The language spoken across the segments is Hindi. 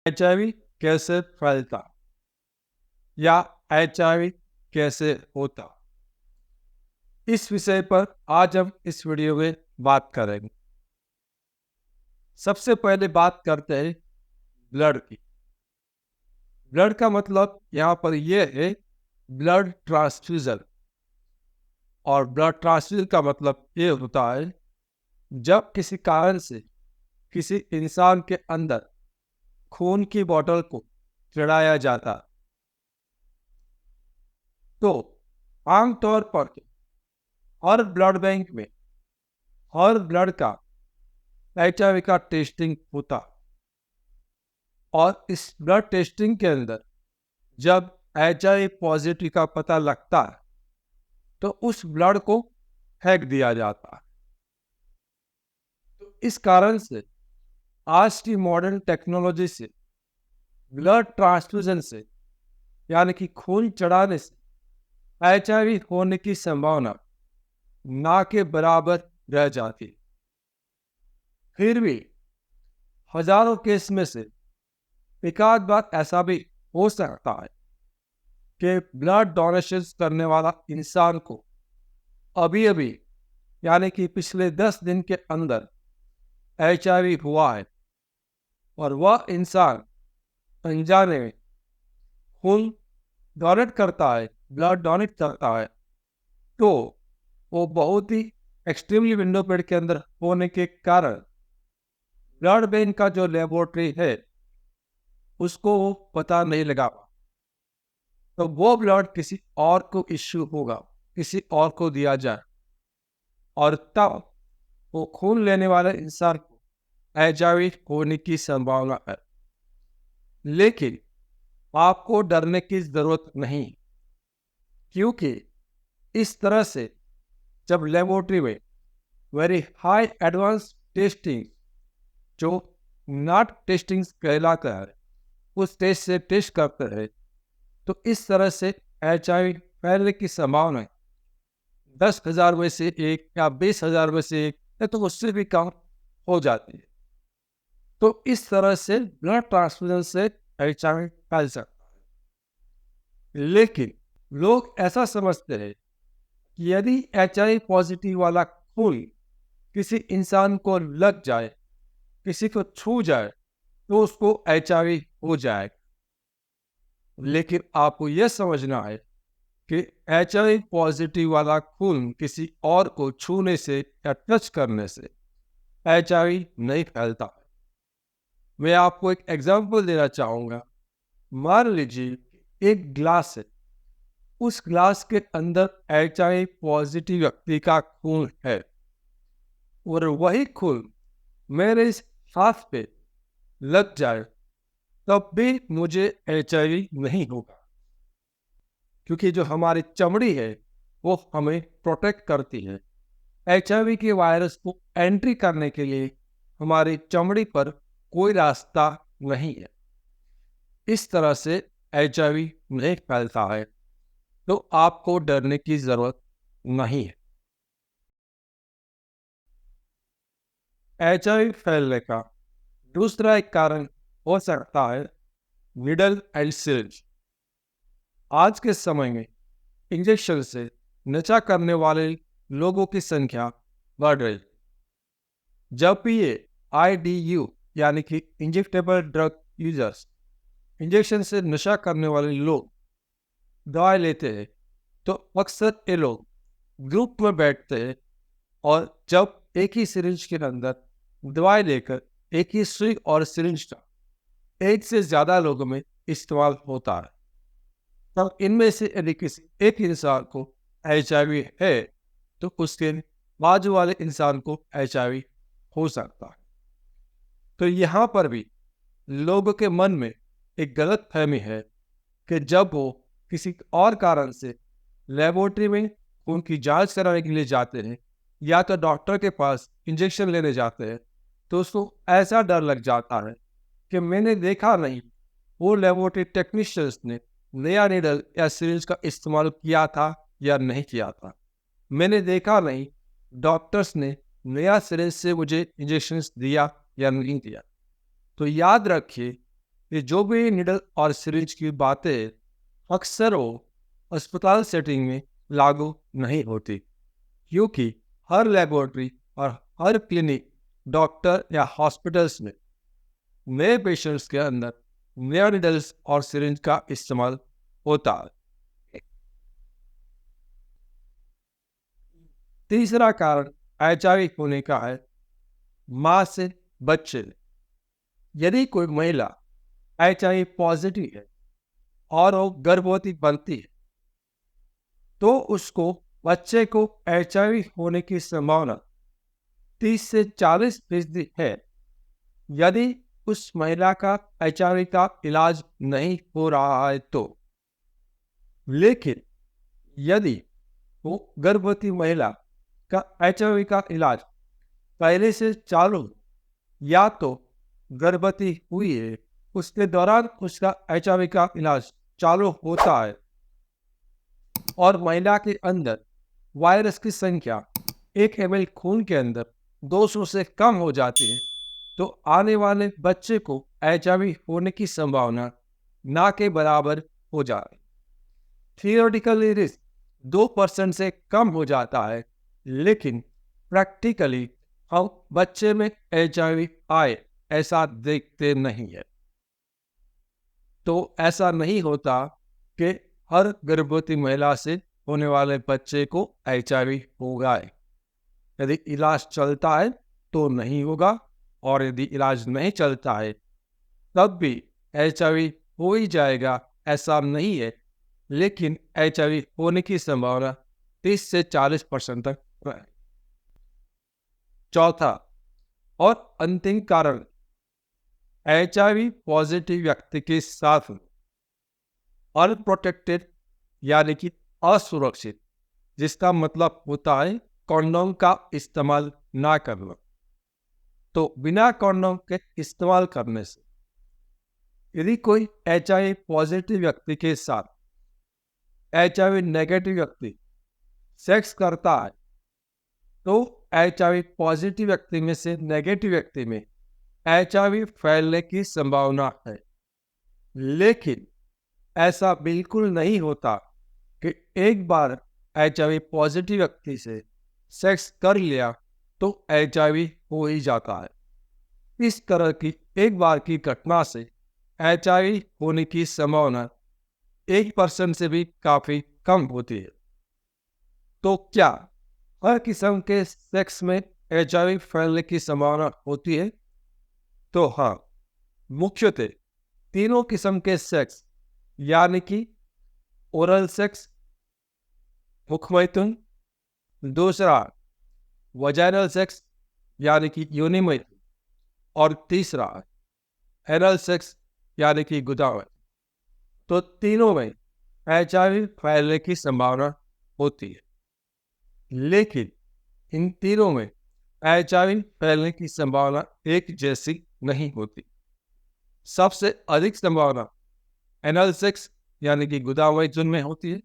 एचआईवी कैसे फैलता या एचआईवी कैसे होता, इस विषय पर आज हम इस वीडियो में बात करेंगे। सबसे पहले बात करते हैं ब्लड की। ब्लड का मतलब यहाँ पर यह है ब्लड ट्रांसफ्यूजन। और ब्लड ट्रांसफ्यूजन का मतलब ये होता है जब किसी कारण से किसी इंसान के अंदर खून की बोतल को चढ़ाया जाता, तो आमतौर पर हर ब्लड बैंक में हर ब्लड का एचआईवी का टेस्टिंग होता। और इस ब्लड टेस्टिंग के अंदर जब एचआईवी पॉजिटिव का पता लगता है तो उस ब्लड को फेंक दिया जाता है। तो इस कारण से आज की मॉडर्न टेक्नोलॉजी से ब्लड ट्रांसफ्यूजन से यानी कि खून चढ़ाने से एचआईवी होने की संभावना ना के बराबर रह जाती। फिर भी हजारों केस में से एक आध बार ऐसा भी हो सकता है कि ब्लड डोनेशन करने वाला इंसान को अभी अभी यानी कि पिछले 10 दिन के अंदर एचआईवी हुआ है और वह इंसान अनजाने में खून डोनेट करता है, ब्लड डोनेट करता है, तो वो बहुत ही एक्सट्रीमली विंडो पीरियड के अंदर होने के कारण ब्लड बैंक का जो लेबोरेटरी है उसको वो पता नहीं लगा, तो वो ब्लड किसी और को इश्यू होगा, किसी और को दिया जाए और तब वो खून लेने वाले इंसान को एचआईवी होने की संभावना है। लेकिन आपको डरने की जरूरत नहीं, क्योंकि इस तरह से जब लेबोरेटरी में वेरी हाई एडवांस टेस्टिंग जो नॉट टेस्टिंग कहलाता है उस टेस्ट से टेस्ट करते हैं, तो इस तरह से एचआईवी फैलने की संभावना 10,000 में से एक या 20,000 में से एक या तो उससे भी कम हो जाती है। तो इस तरह से ब्लड ट्रांसफ्यूजन से एचआईवी फैल सकता है। लेकिन लोग ऐसा समझते हैं कि यदि एचआईवी पॉजिटिव वाला खून किसी इंसान को लग जाए, किसी को छू जाए, तो उसको एचआईवी हो जाएगा। लेकिन आपको यह समझना है कि एचआईवी पॉजिटिव वाला खून किसी और को छूने से या टच करने से एचआईवी नहीं फैलता है। मैं आपको एक एग्जांपल देना चाहूंगा। मान लीजिए एक ग्लास है, उस ग्लास के अंदर एचआईवी पॉजिटिव व्यक्ति का खून है और वही खून मेरे इस हाथ पे लग जाए तब भी मुझे एचआईवी नहीं होगा, क्योंकि जो हमारी चमड़ी है वो हमें प्रोटेक्ट करती है। एचआईवी के वायरस को एंट्री करने के लिए हमारी चमड़ी पर कोई रास्ता नहीं है। इस तरह से एचआईवी नहीं फैलता है, तो आपको डरने की जरूरत नहीं है। एचआईवी फैलने का दूसरा एक कारण हो सकता है निडल एंड सिरिंज। आज के समय में इंजेक्शन से नशा करने वाले लोगों की संख्या बढ़ रही है। जब भी ये आईडीयू यानी कि इंजेक्टेबल ड्रग यूजर्स, इंजेक्शन से नशा करने वाले लोग दवाई लेते हैं, तो अक्सर ये लोग ग्रुप में बैठते हैं और जब एक ही सिरिंज के अंदर दवाई लेकर एक ही सुई और सिरिंज का एक से ज्यादा लोगों में इस्तेमाल होता है, तब इनमें से यदि किसी एक इंसान को एचआईवी है तो उसके बाजू वाले इंसान को एचआईवी हो सकता है। तो यहाँ पर भी लोगों के मन में एक गलत फहमी है कि जब वो किसी और कारण से लेबोरेटरी में उनकी जांच कराने के लिए जाते हैं या तो डॉक्टर के पास इंजेक्शन लेने जाते हैं, तो उसको ऐसा डर लग जाता है कि मैंने देखा नहीं वो लेबोरेटरी टेक्नीशियंस ने नया नीडल या सिरिंज का इस्तेमाल किया था या नहीं किया था, मैंने देखा नहीं डॉक्टर्स ने नया सिरिंज से मुझे इंजेक्शन दिया या नहीं दिया। तो याद रखिए कि जो भी निडल और सिरिंज की बातें अक्सर वो अस्पताल सेटिंग में लागू नहीं होती, क्योंकि हर लेबोरेटरी और हर क्लिनिक, डॉक्टर या हॉस्पिटल्स में नए पेशेंट्स के अंदर नया निडल्स और सिरिंज का इस्तेमाल होता है। तीसरा कारण HIV होने का है माँ से बच्चे। यदि कोई महिला HIV पॉजिटिव है और वो गर्भवती बनती है, तो उसको बच्चे को HIV होने की संभावना 30 से 40% है, यदि उस महिला का HIV का इलाज नहीं हो रहा है तो। लेकिन यदि वो गर्भवती महिला का HIV का इलाज पहले से चालू या तो गर्भवती हुई है, उसके दौरान उसका HIV का इलाज चालू होता है और महिला के अंदर वायरस की संख्या 1 ml खून के अंदर 200 से कम हो जाती है, तो आने वाले बच्चे को HIV होने की संभावना ना के बराबर हो जाए। थियोरेटिकली रिस्क 2% से कम हो जाता है, लेकिन प्रैक्टिकली हम बच्चे में HIV आए ऐसा देखते नहीं है। तो ऐसा नहीं होता कि हर गर्भवती महिला से होने वाले बच्चे को HIV होगा। यदि इलाज चलता है तो नहीं होगा, और यदि इलाज नहीं चलता है तब भी HIV हो ही जाएगा, ऐसा नहीं है। लेकिन HIV होने की संभावना 30 से 40% तक है। चौथा और अंतिम कारण, HIV पॉजिटिव व्यक्ति के साथ अनप्रोटेक्टेड यानी कि असुरक्षित, जिसका मतलब होता है कॉन्डोम का इस्तेमाल ना करना। तो बिना कॉन्डोम के इस्तेमाल करने से यदि कोई HIV पॉजिटिव व्यक्ति के साथ HIV नेगेटिव व्यक्ति सेक्स करता है, तो HIV पॉजिटिव व्यक्ति में से नेगेटिव व्यक्ति में HIV फैलने की संभावना है। लेकिन ऐसा बिल्कुल नहीं होता कि एक बार HIV पॉजिटिव व्यक्ति से सेक्स कर लिया तो HIV हो ही जाता है। इस तरह की एक बार की घटना से HIV होने की संभावना 1% से भी काफी कम होती है। तो क्या हर किस्म के सेक्स में HIV फैलने की संभावना होती है? तो हाँ, मुख्यतः तीनों किस्म के सेक्स यानी कि ओरल सेक्स, मुखमैथुन, दूसरा वजाइनल सेक्स यानी कि योनि मैथुन, और तीसरा एनल सेक्स यानी कि गुदावैन। तो तीनों में HIV फैलने की संभावना होती है, लेकिन इन तीनों में HIV फैलने की संभावना एक जैसी नहीं होती। सबसे अधिक संभावना एनल सेक्स यानी कि गुदावैन में होती है,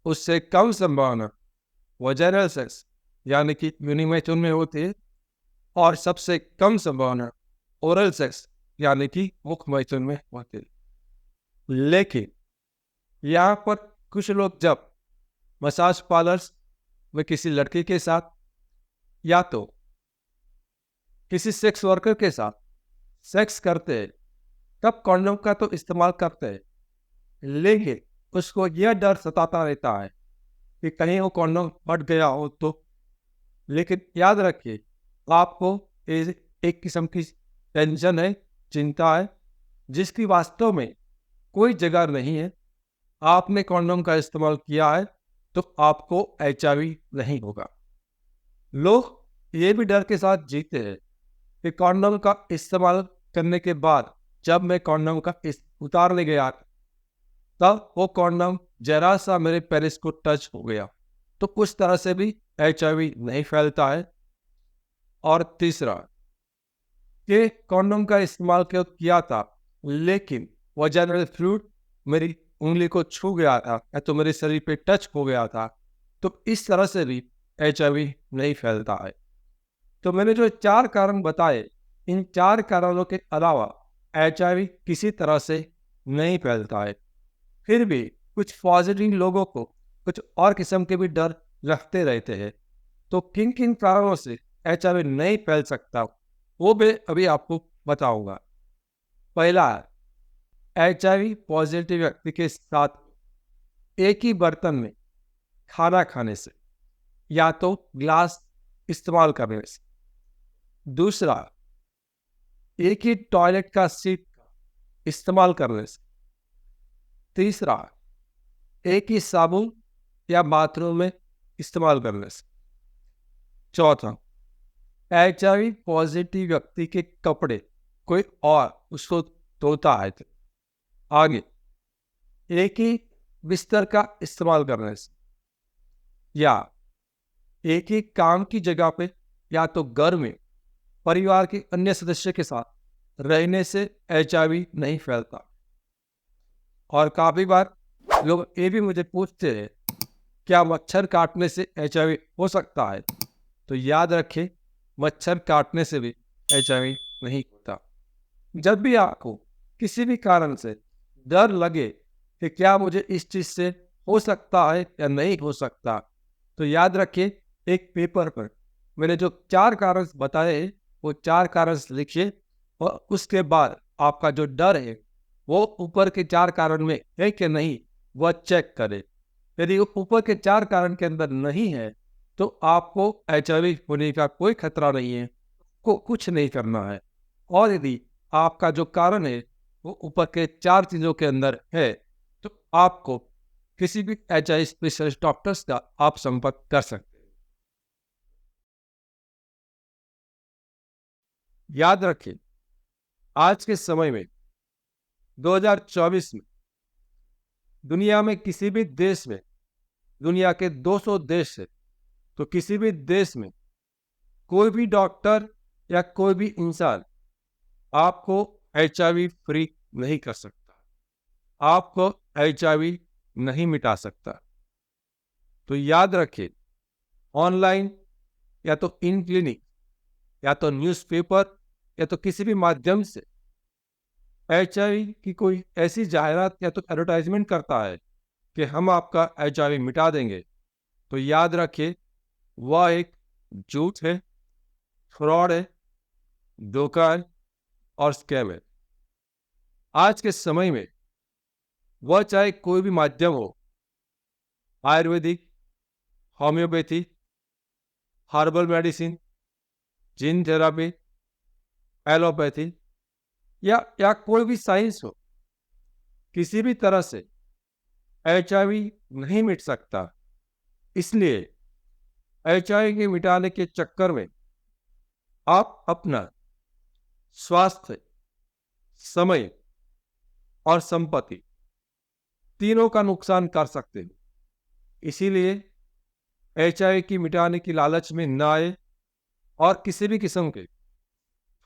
उससे कम संभावना वजाइनल सेक्स यानी कि योनि मैथुन में होती है, और सबसे कम संभावना ओरल सेक्स यानी कि मुख मैथुन में होती है। लेकिन यहाँ पर कुछ लोग जब मसाज पार्लर्स में किसी लड़की के साथ या तो किसी सेक्स वर्कर के साथ सेक्स करते हैं, तब कॉन्डोम का तो इस्तेमाल करते हैं, लेकिन उसको यह डर सताता रहता है कि कहीं वो कॉन्डोम फट गया हो तो। लेकिन याद रखिए, आपको एक किस्म की टेंशन है, चिंता है, जिसकी वास्तव में कोई जगह नहीं है। आपने कॉन्डोम का इस्तेमाल किया है तो आपको HIV नहीं होगा। लोग ये भी डर के साथ जीते हैं कि कॉन्डोम का इस्तेमाल करने के बाद जब मैं कॉन्डोम का उतारने गया तब वो कॉन्डोम जरा सा मेरे पेनिस को टच हो गया, तो उस तरह से भी HIV नहीं फैलता है। और तीसरा कि कॉन्डोम का इस्तेमाल किया था, लेकिन वजाइनल फ्लूइड मेरी उंगली को छू गया था या तो मेरे शरीर पे टच हो गया था, तो इस तरह से भी HIV नहीं फैलता है। तो मैंने जो 4 कारण बताए, इन 4 कारणों के अलावा HIV किसी तरह से नहीं फैलता है। फिर भी कुछ पॉजिटिव लोगों को कुछ और किस्म के भी डर रखते रहते हैं। तो किन किन कारणों से HIV नहीं फैल सकता वो मैं अभी आपको बताऊंगा। पहला, HIV पॉजिटिव व्यक्ति के साथ एक ही बर्तन में खाना खाने से या तो ग्लास इस्तेमाल करने से। दूसरा, एक ही टॉयलेट का सीट इस्तेमाल करने से। तीसरा, एक ही साबुन या बाथरूम में इस्तेमाल करने से। चौथा, HIV पॉजिटिव व्यक्ति के कपड़े कोई और उसको धोता है तो। आगे, एक ही बिस्तर का इस्तेमाल करने से, या एक ही काम की जगह पे या तो घर में परिवार के अन्य सदस्य के साथ रहने से HIV नहीं फैलता। और काफी बार लोग ये भी मुझे पूछते हैं, क्या मच्छर काटने से HIV हो सकता है? तो याद रखें, मच्छर काटने से भी HIV नहीं होता। जब भी आपको किसी भी कारण से डर लगे कि क्या मुझे इस चीज से हो सकता है या नहीं हो सकता, तो याद रखिए, एक पेपर पर मैंने जो 4 कारण बताए हैं वो 4 कारण लिखिए और उसके बाद आपका जो डर है वो ऊपर के 4 कारण में है कि नहीं वह चेक करें। यदि ऊपर के 4 कारण के अंदर नहीं है तो आपको HIV होने का कोई खतरा नहीं है, को कुछ नहीं करना है। और यदि आपका जो कारण है वो ऊपर के 4 चीजों के अंदर है तो आपको किसी भी HIV स्पेशलिस्ट डॉक्टर्स का आप संपर्क कर सकते हैं। याद रखें, आज के समय में 2024 में दुनिया में किसी भी देश में, दुनिया के 200 देश है, तो किसी भी देश में कोई भी डॉक्टर या कोई भी इंसान आपको HIV फ्री नहीं कर सकता, आपको HIV नहीं मिटा सकता। तो याद रखें, ऑनलाइन या तो इन क्लिनिक या तो न्यूज़पेपर या तो किसी भी माध्यम से HIV की कोई ऐसी जाहिरात या तो एडवर्टाइजमेंट करता है कि हम आपका HIV मिटा देंगे, तो याद रखिए वह एक झूठ है, फ्रॉड है, धोखा है और स्कैम है। आज के समय में वह चाहे कोई भी माध्यम हो, Ayurvedic, homeopathy, herbal medicine, gene therapy, allopathy या कोई भी साइंस हो, किसी भी तरह से HIV नहीं मिट सकता। इसलिए HIV के मिटाने के चक्कर में आप अपना स्वास्थ्य, समय और संपत्ति तीनों का नुकसान कर सकते हो। इसीलिए HIV की मिटाने की लालच में ना आए और किसी भी किस्म के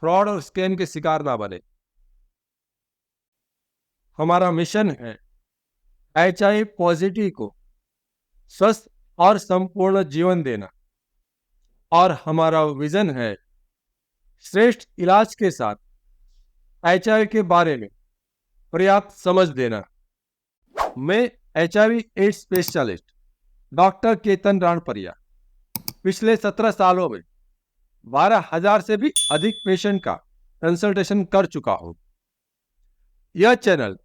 फ्रॉड और स्कैम के शिकार ना बने। हमारा मिशन है HIV पॉजिटिव को स्वस्थ और संपूर्ण जीवन देना, और हमारा विजन है श्रेष्ठ इलाज के साथ HIV के बारे में पर्याप्त समझ देना। मैं HIV AIDS specialist doctor Ketan Ranpariya पिछले 17 सालों में 12,000 से भी अधिक पेशेंट का कंसल्टेशन कर चुका हूं। यह चैनल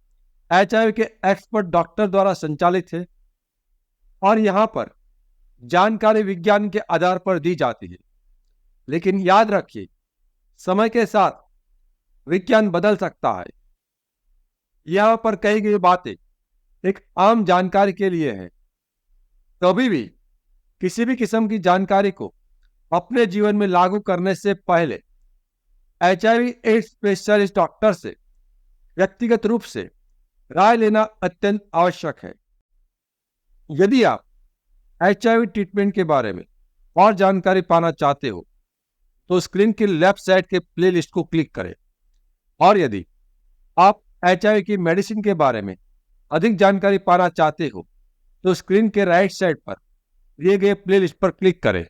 HIV के एक्सपर्ट डॉक्टर द्वारा संचालित है और यहां पर जानकारी विज्ञान के आधार पर दी जाती है। लेकिन याद रखिए, समय के साथ विज्ञान बदल सकता है। यहां पर कही गई बातें एक आम जानकारी के लिए है। कभी भी किसी भी किस्म की जानकारी को अपने जीवन में लागू करने से पहले HIV एड्स स्पेशलिस्ट डॉक्टर से व्यक्तिगत रूप से राय लेना अत्यंत आवश्यक है। यदि आप HIV ट्रीटमेंट के बारे में और जानकारी पाना चाहते हो तो स्क्रीन की लेफ्ट साइड के प्लेलिस्ट को क्लिक करें, और यदि आप HIV की मेडिसिन के बारे में अधिक जानकारी पाना चाहते हो तो स्क्रीन के राइट साइड पर दिए गए प्लेलिस्ट पर क्लिक करें।